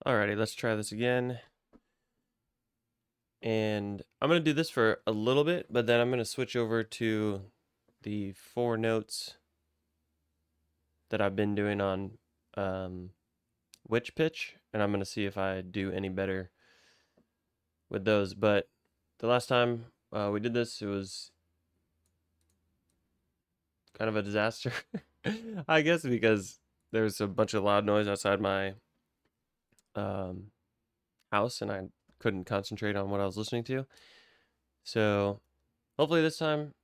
Alrighty, let's try this again. And I'm going to do this for a little bit, but then I'm going to switch over to the 4 notes that I've been doing on WhichPitch, and I'm going to see if I do any better with those. But the last time we did this, it was kind of a disaster, I guess, because there was a bunch of loud noise outside my um, house, and I couldn't concentrate on what I was listening to. So hopefully this time,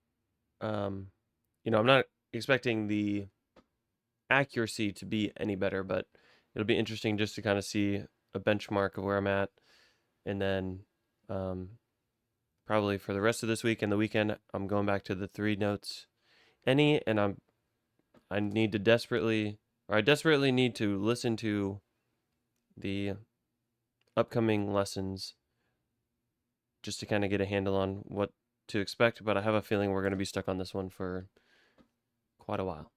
um, I'm not expecting the accuracy to be any better, but it'll be interesting just to kind of see a benchmark of where I'm at, and then um, probably for the rest of this week and the weekend, I'm going back to the 3 notes any, and I need to desperately, or I desperately need to listen to the upcoming lessons just to kind of get a handle on what to expect. But I have a feeling we're going to be stuck on this one for quite a while.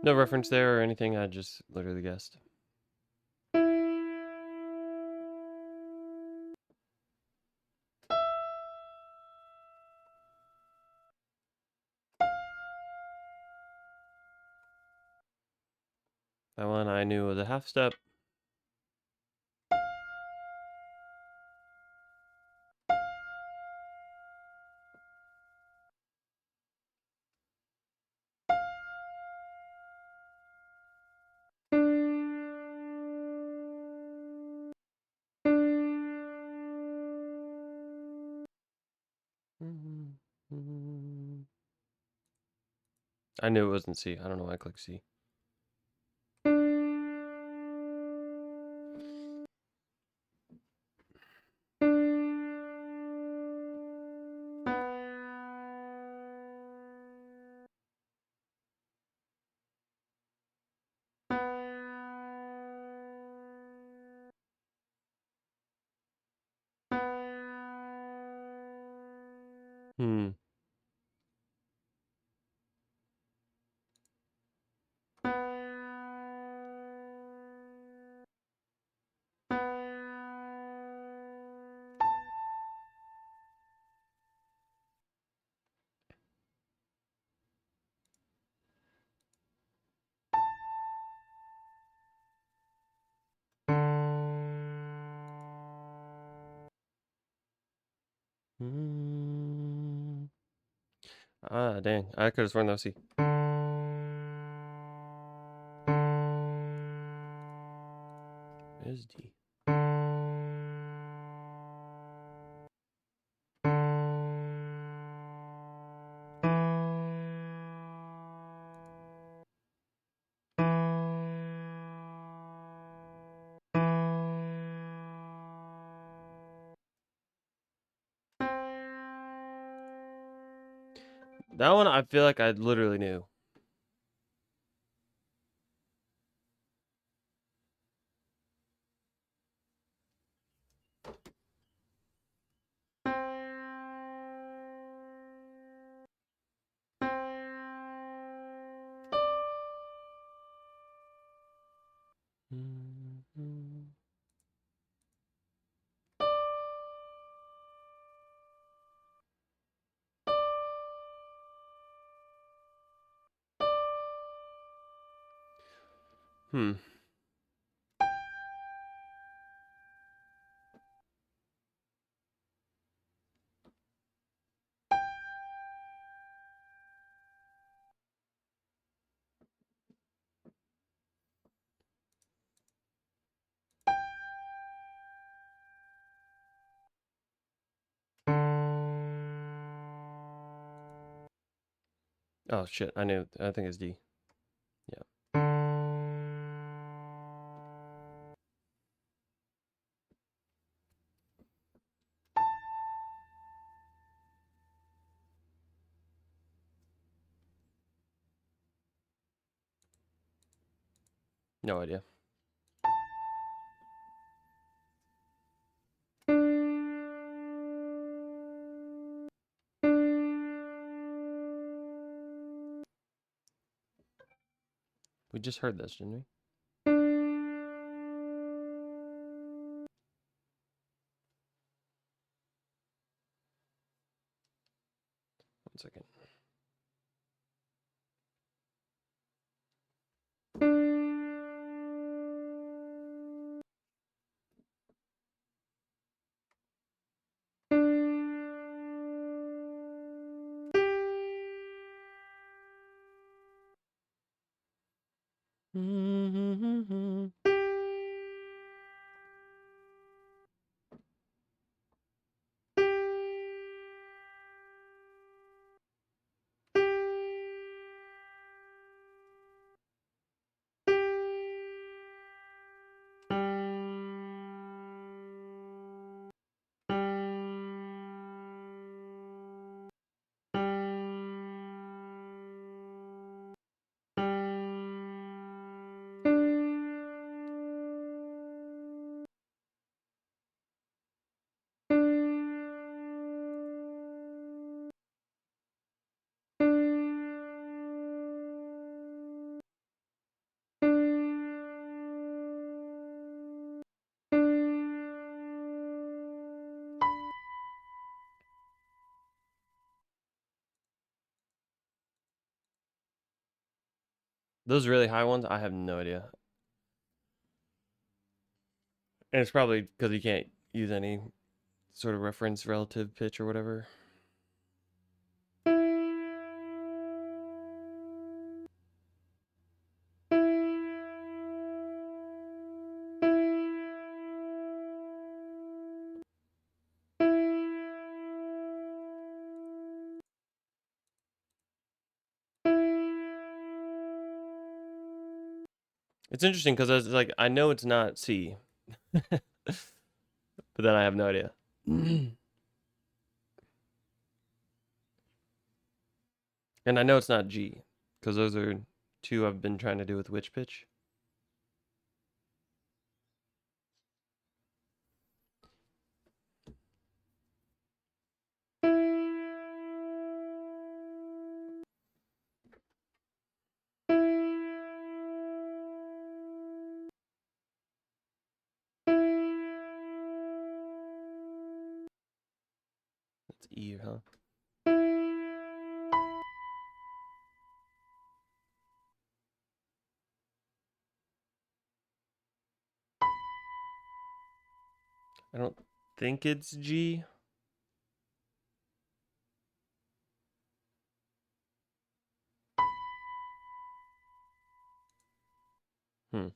No reference there or anything, I just literally guessed. That one I knew was a half step. I knew it wasn't C. I don't know why I clicked C. Hmm. Ah, dang. I could have sworn that was C. It is D. That one I feel like I literally knew. Hmm. Oh shit, I knew. I think it's D. Yeah. No idea. We just heard this, didn't we? One second. Those really high ones, I have no idea. And it's probably because you can't use any sort of reference relative pitch or whatever. It's interesting because I was like, I know it's not C, but then I have no idea. And I know it's not G because those are two I've been trying to do with WhichPitch. It's E, huh? I don't think it's G. Hmm.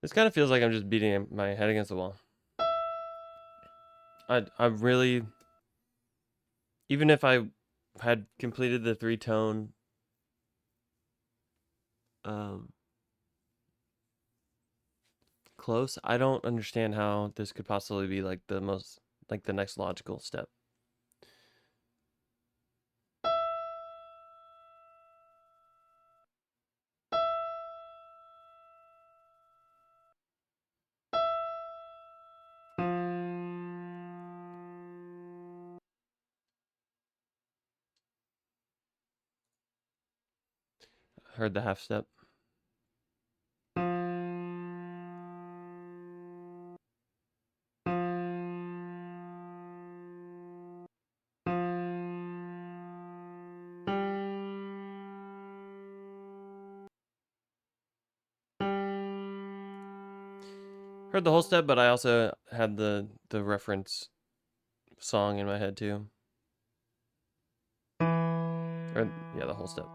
This kind of feels like I'm just beating my head against the wall. I really, even if I had completed the three tone um, close, I don't understand how this could possibly be like the most, like the next logical step. Heard the half step. Heard the whole step, but I also had the reference song in my head too. Or yeah, the whole step.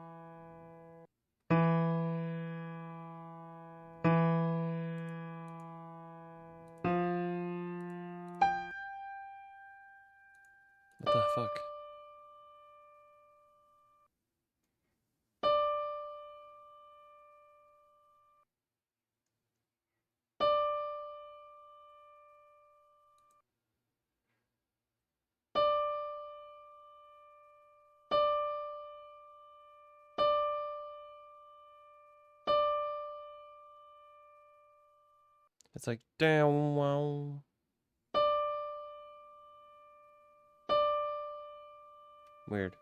What the fuck? It's like damn wow. Weird.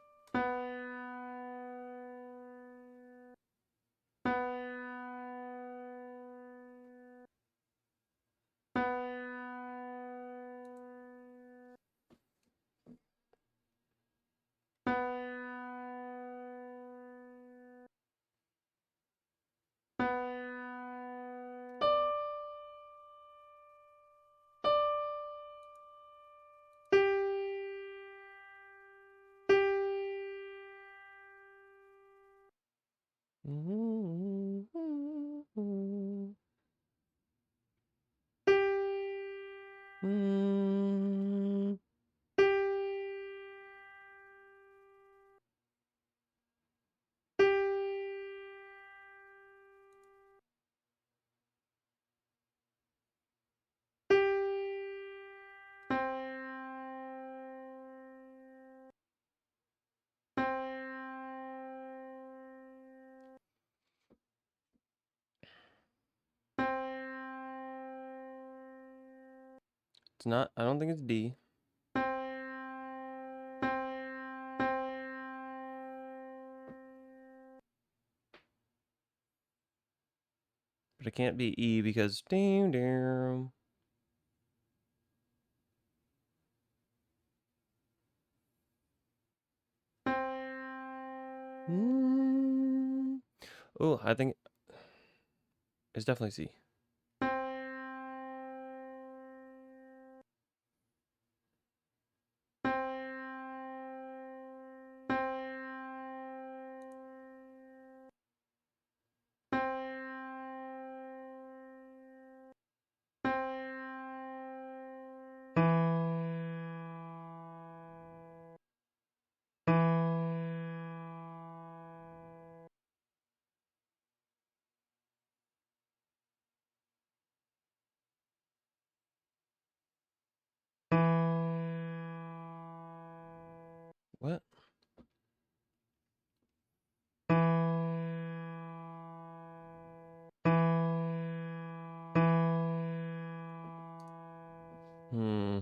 It's not. I don't think it's D. But it can't be E because damn damn. Oh, I think it's definitely C. What? Hmm.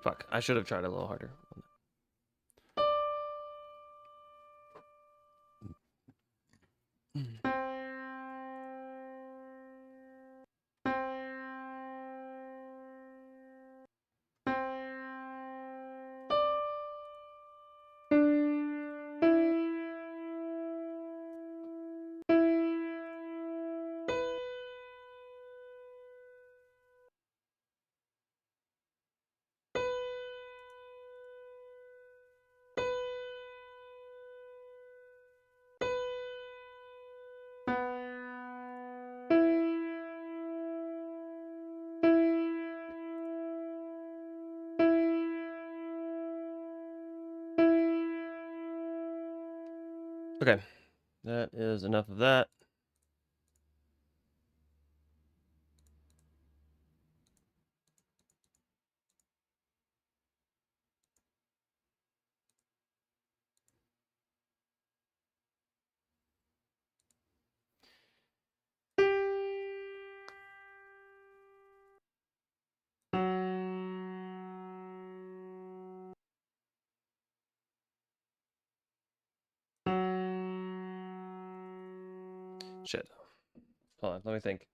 Fuck. I should have tried a little harder. Okay. That is enough of that. Shit. Hold on. Let me think.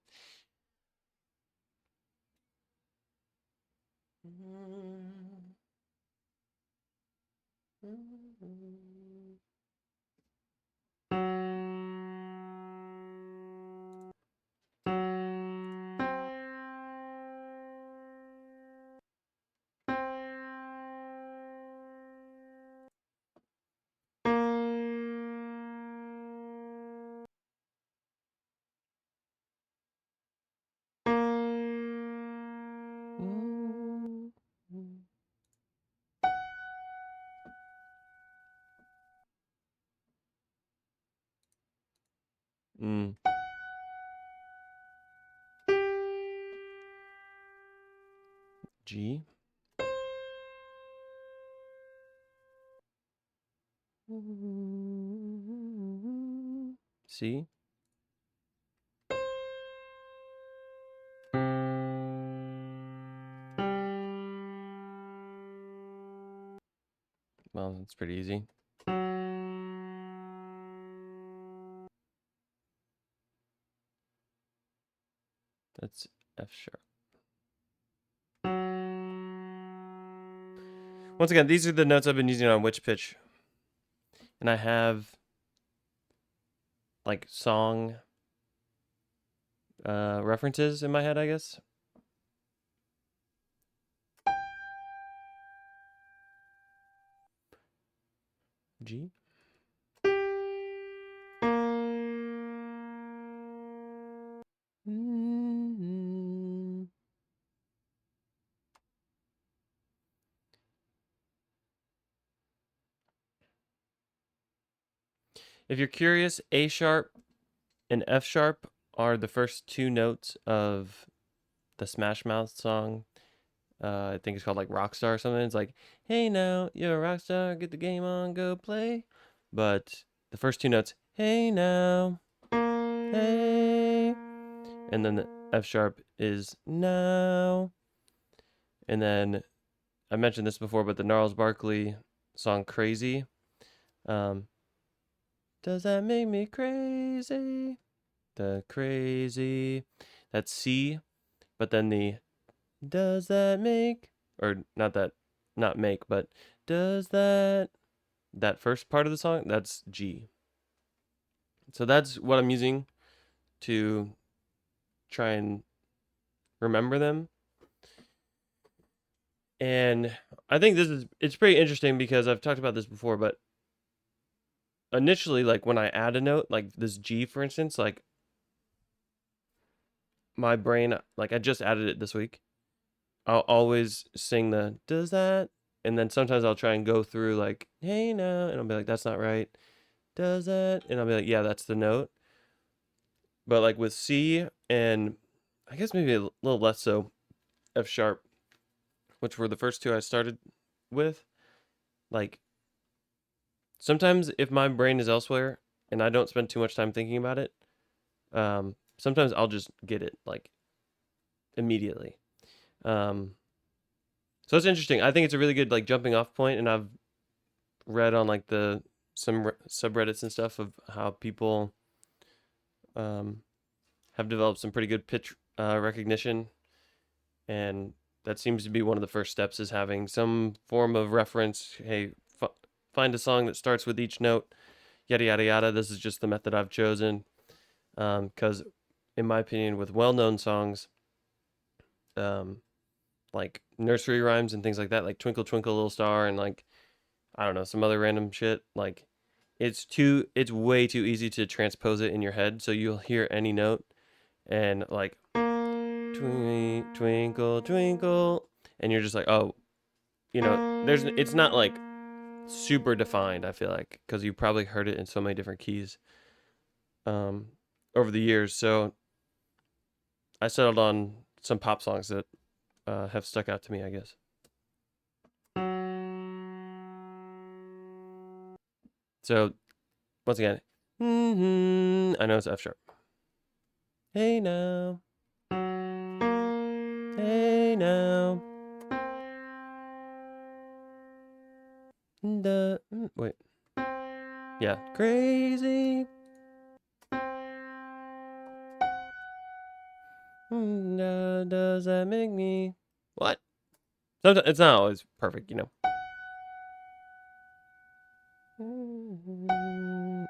G. C. Well, that's pretty easy. That's F sharp. Once again, these are the notes I've been using on WhichPitch. And I have like song references in my head, I guess. G. If you're curious, A sharp and F sharp are the first two notes of the Smash Mouth song. I think it's called like Rockstar or something. It's like, hey now, you're a rock star, get the game on, go play. But the first two notes, hey now, hey. And then the F sharp is now. And then I mentioned this before, but the Gnarls Barkley song Crazy. Does that make me crazy? The crazy. That's C. But then the does that make, or not that, not make, but does that first part of the song, that's G. So that's what I'm using to try and remember them. And I think it's pretty interesting because I've talked about this before, but initially, like when I add a note, like this G, for instance, like my brain, like I just added it this week. I'll always sing the does that, and then sometimes I'll try and go through like, hey now, and I'll be like, that's not right. Does that? And I'll be like, yeah, that's the note. But like with C and I guess maybe a little less so F sharp, which were the first two I started with, like sometimes if my brain is elsewhere and I don't spend too much time thinking about it, sometimes I'll just get it like immediately. So it's interesting. I think it's a really good like jumping off point, and I've read on like some subreddits and stuff of how people have developed some pretty good pitch recognition, and that seems to be one of the first steps is having some form of reference. Hey, find a song that starts with each note, yada yada yada. This is just the method I've chosen because, in my opinion, with well-known songs, like nursery rhymes and things like that, like Twinkle Twinkle Little Star, and like I don't know some other random shit, like it's way too easy to transpose it in your head, so you'll hear any note and like twinkle twinkle, and you're just like, oh, it's not like super defined, I feel like, because you probably heard it in so many different keys um over the years. So I settled on some pop songs that have stuck out to me, I guess. So once again, I know it's F sharp. Hey now, hey now. Wait. Yeah, crazy. Does that make me what? Sometimes it's not always perfect,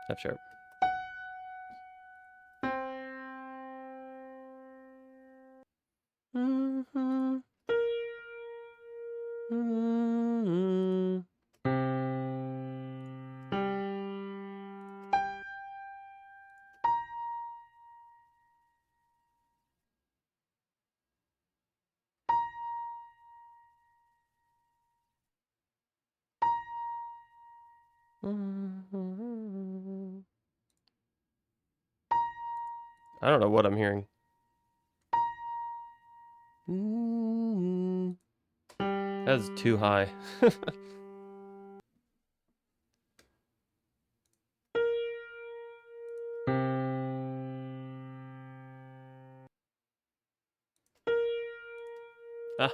F sharp. I don't know what I'm hearing. That's too high. Ah,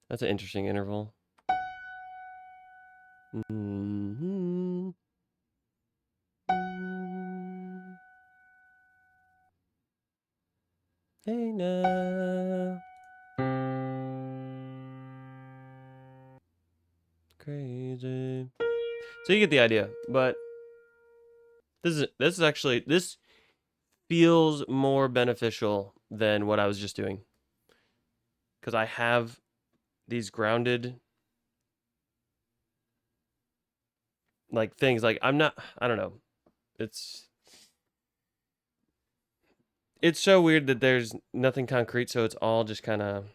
that's an interesting interval. Mm-hmm. Hey now. Crazy. So you get the idea, but this is actually this feels more beneficial than what I was just doing. Cuz I have these grounded like things like I don't know. It's it's so weird that there's nothing concrete, so it's all just kind of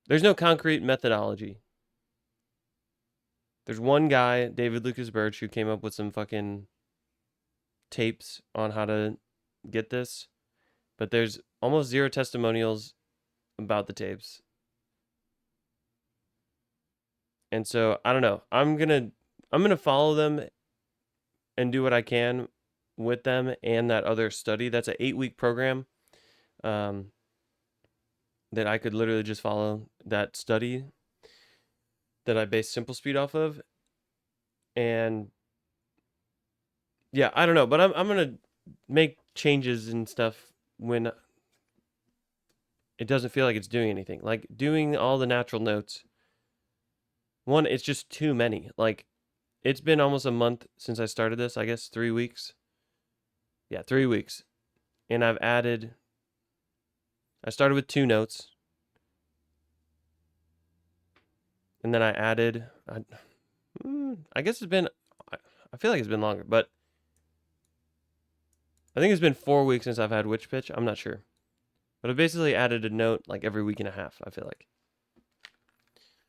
there's no concrete methodology. There's one guy, David Lucas Birch, who came up with some fucking tapes on how to get this, but there's almost zero testimonials about the tapes. And so I don't know. I'm gonna follow them and do what I can with them and that other study. That's an 8-week program um, that I could literally just follow that study that I base Simple Speed off of. And yeah, I don't know, but I'm gonna make changes and stuff when it doesn't feel like it's doing anything. Like doing all the natural notes. One, it's just too many. Like it's been almost a month since I started this. I guess 3 weeks. Yeah, 3 weeks, and I've added. I started with 2 notes, and then I added. I guess it's been. I feel like it's been longer, but I think it's been 4 weeks since I've had WhichPitch. I'm not sure, but I basically added a note like every week and a half. I feel like.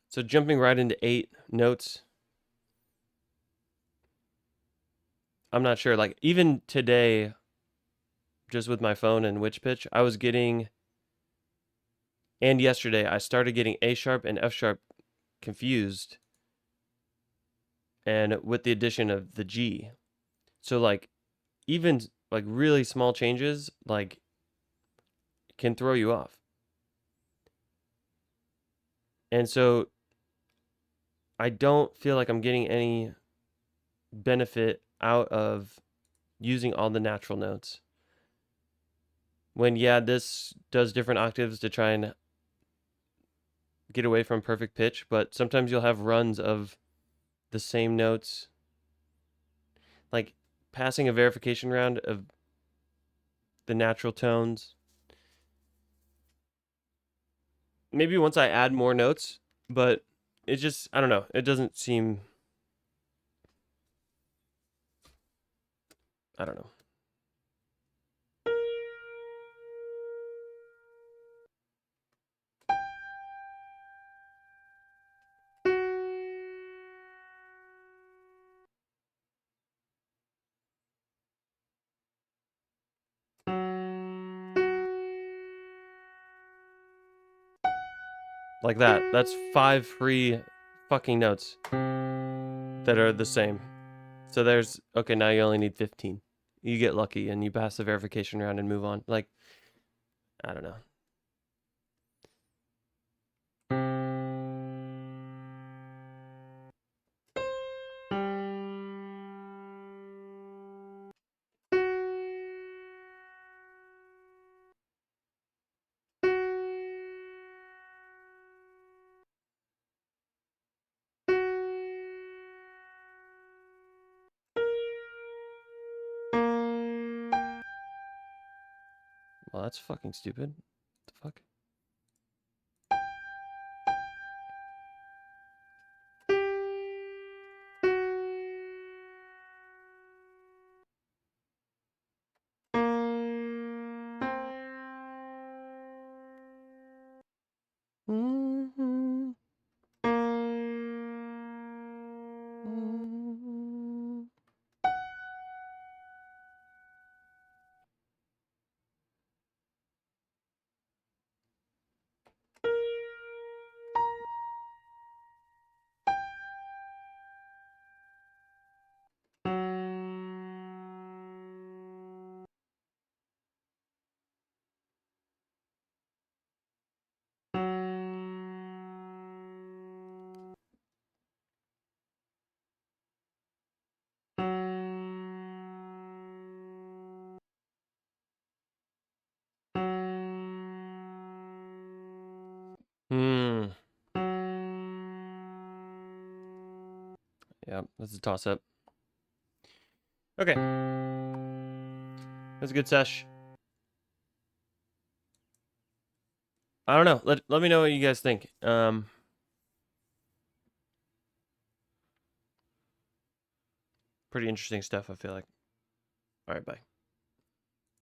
So jumping right into 8 notes. I'm not sure. Like even today, just with my phone and WhichPitch, I was getting. And yesterday, I started getting A sharp and F sharp confused, and with the addition of the G. So like even like really small changes like can throw you off. And so I don't feel like I'm getting any benefit out of using all the natural notes. When yeah, this does different octaves to try and get away from perfect pitch, but sometimes you'll have runs of the same notes, like passing a verification round of the natural tones. Maybe once I add more notes, but it just I don't know. It doesn't seem I don't know. Like that. That's 5 free fucking notes that are the same. So there's okay, now you only need 15. You get lucky and you pass the verification round and move on. Like I don't know. Well, that's fucking stupid. What the fuck? Mm-hmm. Mm-hmm. Yeah, that's a toss up. Okay. That's a good sesh. I don't know. Let me know what you guys think. Pretty interesting stuff, I feel like. All right, bye.